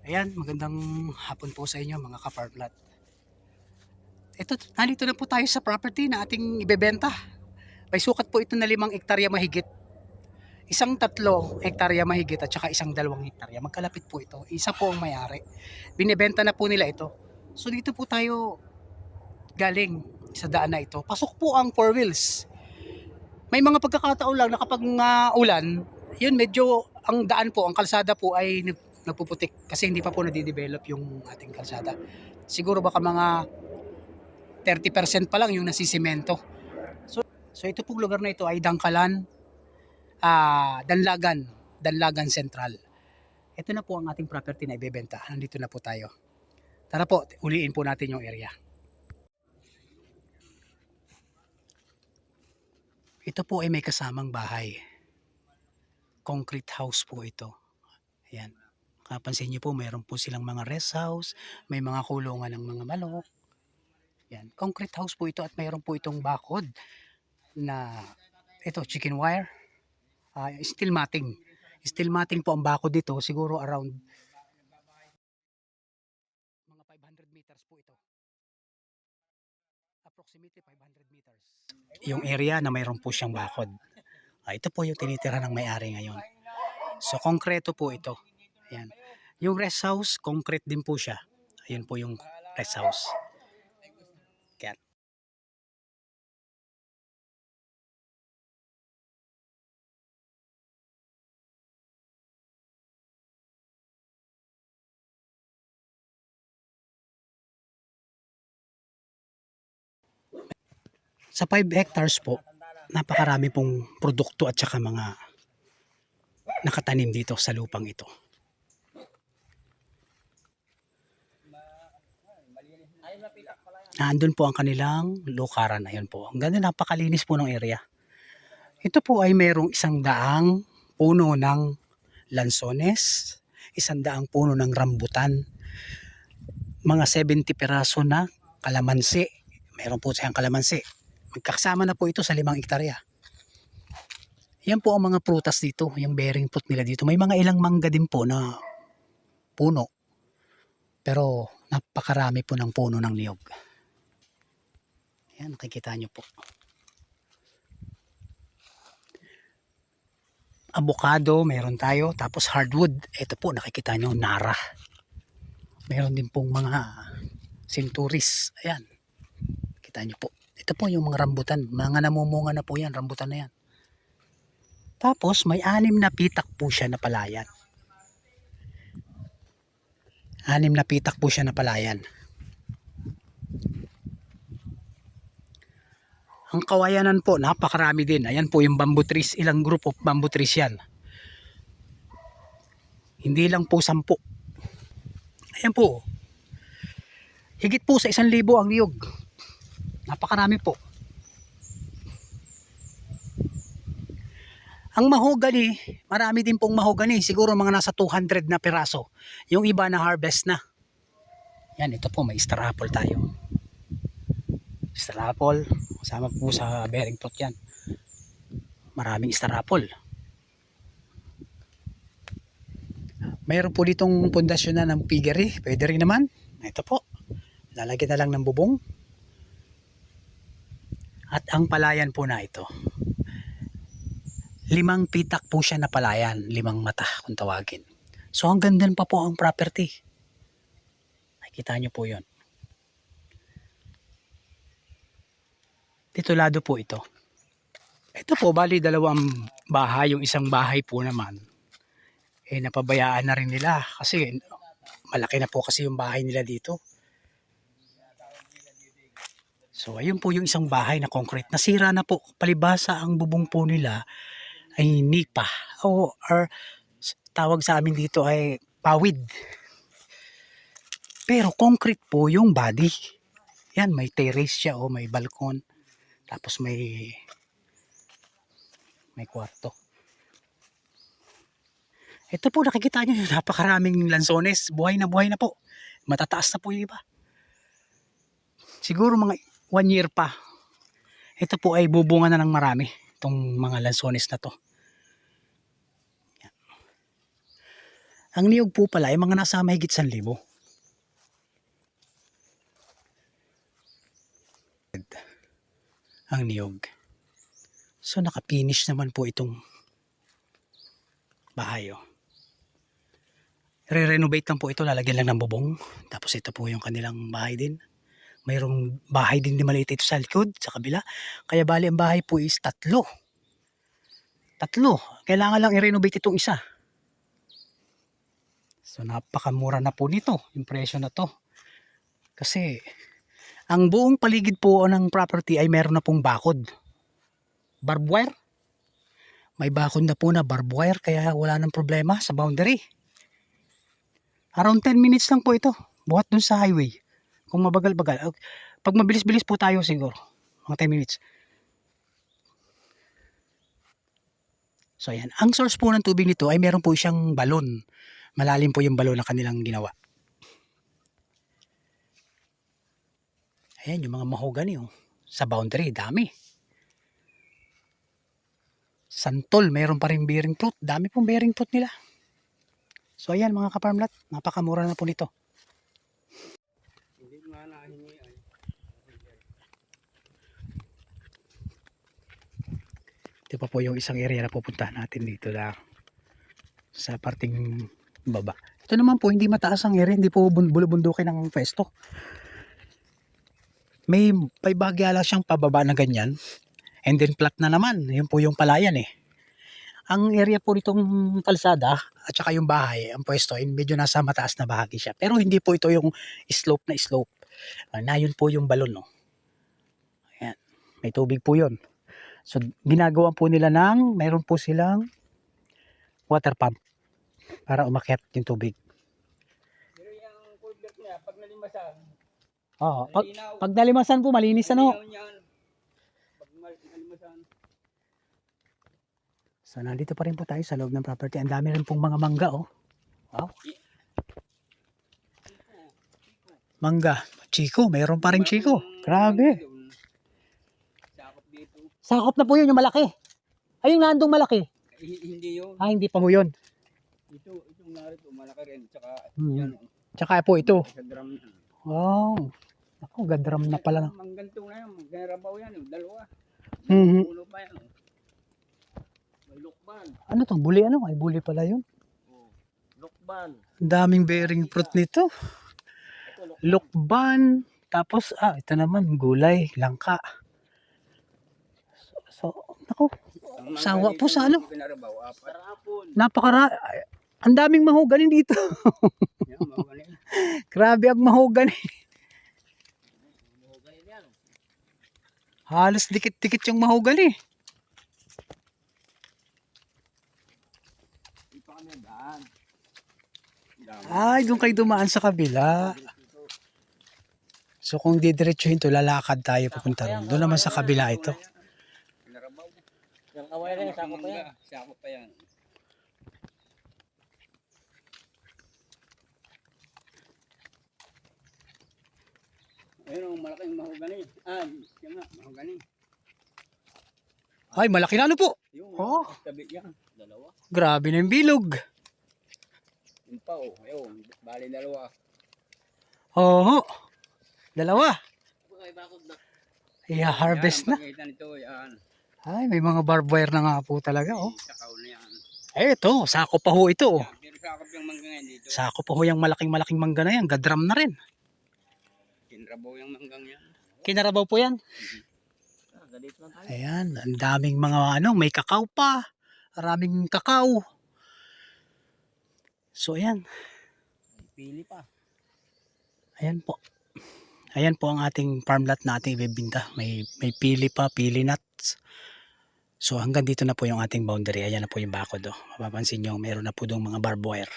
Ayan, magandang hapon po sa inyo mga ka-farmland. Nandito na po tayo sa property na ating ibebenta. May sukat po ito na 5 hektarya mahigit. Isang 3 hektarya mahigit at saka isang 2 hektarya. Magkalapit po ito. Isa po ang may-ari. Binebenta na po nila ito. So dito po tayo galing sa daan na ito. Pasok po ang 4 wheels. May mga pagkakataon lang na kapag ulan, yun medyo ang daan po, ang kalsada po ay nagpuputik kasi hindi pa po nadidevelop yung ating kalsada. Siguro baka mga 30% pa lang yung nasisemento. So ito pong lugar na ito ay Dangkalan, Danlagan Central. Ito na po ang ating property na ibebenta. Nandito na po tayo. Tara po, uliin po natin yung area. Ito po ay may kasamang bahay. Concrete house po ito. Ayan. Kapansin niyo po, mayroon po silang mga rest house, may mga kulungan ng mga manok. Yan. Concrete house po ito at mayroon po itong bakod na ito, chicken wire. Steel matting. Steel matting po ang bakod dito, siguro around mga 500 meters po ito. Approximately 500 meters. Yung area na mayroon po siyang bakod. Ito po yung tinitira ng may-ari ngayon. So, konkreto po ito. Ayan. Yung rest house, concrete din po siya. Ayun po yung rest house. Ayan. Sa 5 hectares po, napakarami pong produkto at saka mga nakatanim dito sa lupang ito. Andun po ang kanilang lukaran. Ayun po. Ang ganda, napakalinis po ng area. Ito po ay mayroong 100 puno ng lansones, 100 puno ng rambutan, mga 70 peraso na kalamansi. Mayroon po siyang kalamansi. Magkakasama na po ito sa 5 hektarya. Yan po ang mga prutas dito, yung bearing fruit nila dito. May mga ilang mangga din po na puno. Pero napakarami po ng puno ng niyog. Yan, nakikita nyo po. Avocado, meron tayo. Tapos hardwood, ito po nakikita nyo, nara. Meron din pong mga centuries. Ayan, kita nyo po. Ito po yung mga rambutan. Mga namumunga na po yan, rambutan na yan. Tapos may 6 na pitak po siya na palayan. 6 na pitak po siya na palayan. Ang kawayanan po, napakarami din. Ayan po yung bamboo trees. Ilang group of bamboo trees yan. Hindi lang po 10. Ayan po. Higit po sa 1,000 ang niyog. Napakarami po. Ang mahogany, marami din pong mahogany. Siguro mga nasa 200 na piraso. Yung iba na harvest na. Yan, ito po, may star apple tayo. Star apple. Kasama po sa bearing fruit yan. Maraming star apple. Mayroon po ditong pundasyon na ng piggery. Pwede rin naman. Ito po. Lalagyan na lang ng bubong. At ang palayan po na ito. 5 pitak po siya na palayan. 5 mata kung tawagin. So hanggang din pa po ang property. Nakikita nyo po yon. Titulado po ito. Ito po, bali 2 bahay. Yung isang bahay po naman, napabayaan na rin nila. Kasi malaki na po kasi yung bahay nila dito. So ayun po yung isang bahay na concrete. Nasira na po. Palibasa ang bubong po nila ay nipa. Or tawag sa amin dito ay pawid. Pero concrete po yung body. Yan, may terrace siya o may balkon. Tapos may kwarto. Ito po, nakikita nyo, napakaraming lansones. Buhay na po. Matataas na po yung iba. Siguro mga 1 year pa. Ito po ay bubunga na ng marami. Itong mga lansones na to. Ang niyog po pala ay mga nasa mahigit 1,000. Ang niyog. So nakapinish naman po itong bahay. Oh. Re-renovate lang po ito, lalagyan lang ng bubong. Tapos ito po yung kanilang bahay din. Mayroong bahay din na maliit ito sa likod, sa kabila. Kaya bali ang bahay po is 3. 3. Kailangan lang i-renovate itong isa. So napakamura na po nito, yung presyo na to. Kasi ang buong paligid po ng property ay meron na pong bakod. Barbed wire. May bakod na po na barbed wire kaya wala nang problema sa boundary. Around 10 minutes lang po ito. Buhat dun sa highway. Kung mabagal-bagal. Pag mabilis-bilis po tayo siguro. Mga 10 minutes. So ayan. Ang source po ng tubig nito ay meron po siyang balon. Malalim po yung balon na kanilang ginawa. Ayan yung mga mahogany oh. Sa boundary. Dami. Santol. Meron pa rin bearing fruit. Dami pong bearing fruit nila. So ayan mga kaparmlat, napakamura na po nito. Ito pa po yung isang area na pupuntahan natin dito lang sa parting baba. Ito naman po hindi mataas ang area, hindi po bulubundukin ng pwesto. May bahagya lang siyang pababa na ganyan. And then flat na naman, yun po yung palayan eh. Ang area po nitong kalsada at saka yung bahay, ang pwesto, medyo nasa mataas na bahagi siya. Pero hindi po ito yung slope na slope. Na yun po yung balon. No? Ayan. May tubig po yun. So ginagawa po nila mayroon po silang water pump para umakyat yung tubig. Pero yung kulbert niya, pag nalimasan, Oo, pag nalimasan po, malinis ano. Pag nalimasan. So nandito pa rin po tayo sa loob ng property. Ang dami rin pong mga mangga oh. Wow. Mangga. Chico, mayroon pa rin Chico. Grabe. Sakop dito. Sakop na po yun yung malaki. Ay yung nandong malaki. Hindi yun. Ah, hindi pa po yun. Itong narito, malaki rin. Tsaka Hmm. yan. Tsaka po ito. Sa drum na. Wow. Ako, gadram na pala. Mangganto na yan. Ganarabaw yan. Dalawa. Mhm. Puno pa yan. May lukban. Ano to? Buli ano? Ay buli pala yun. Oh. Lukban. Ang daming bearing fruit nito. Ito, Lukban. Tapos, ito naman, gulay, langka. So ako, sawa po sa ano. Ganarabaw. Apon. Ang daming mahuganin dito. Yan, magaling. Grabe ang mahogany. Halos dikit-dikit yung mahogany. Dito kami daan. Ay, doon kayo dumaan sa kabila. So kung didiretsuhin to, lalakad tayo papunta ron. Doon naman sa kabila ito. Ganarabaw. Yung kaway na yung sakop pa yan. Sakop pa yan. Ayun, malaking mahogani. Yan nga, mahogani. Ay, malaki na ano po. Yung Oh. tabi yan. Dalawa. Grabe na yung bilog. Yung pa, oh. Ayun, bali dalawa. Oo. Dalawa. Ay, bakod na. I-harvest na. Yan, ang pagitan nito, yan. Ay, may mga barbed wire na nga po talaga. Oh. Sakaw na yan. Ito, sako pa ho ito. Oh. Yan, pero sakop yung mangga ngayon dito. Sako pa ho yung malaking mangga na yan. Gadram na rin. Kinrabaw yung manggang yan. Kinarabaw po yan. Ganito lang tayo. Ayan, ang daming mga may kakao pa. Maraming kakao. So ayan, Pili pa. ayan po. Ayan po ang ating farm lot na ating ibibinta. May pili pa, pili nuts. So hanggang dito na po yung ating boundary. Ayan na po yung bakod. Oh. Mapapansin nyo, meron na po doong mga barbed wire.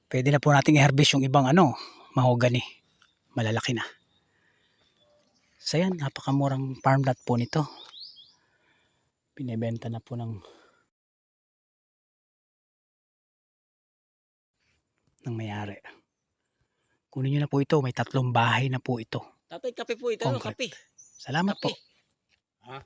Pwede na po nating i-harvest yung ibang mahogany. Malalaki na. So ayan, napakamurang farm lot po nito. Binibenta na po ng may-ari. Kunin nyo na po ito. May 3 bahay na po ito. Tatay, kape po ito. Ano, Concrete. kape. Salamat po. Kape. Ha?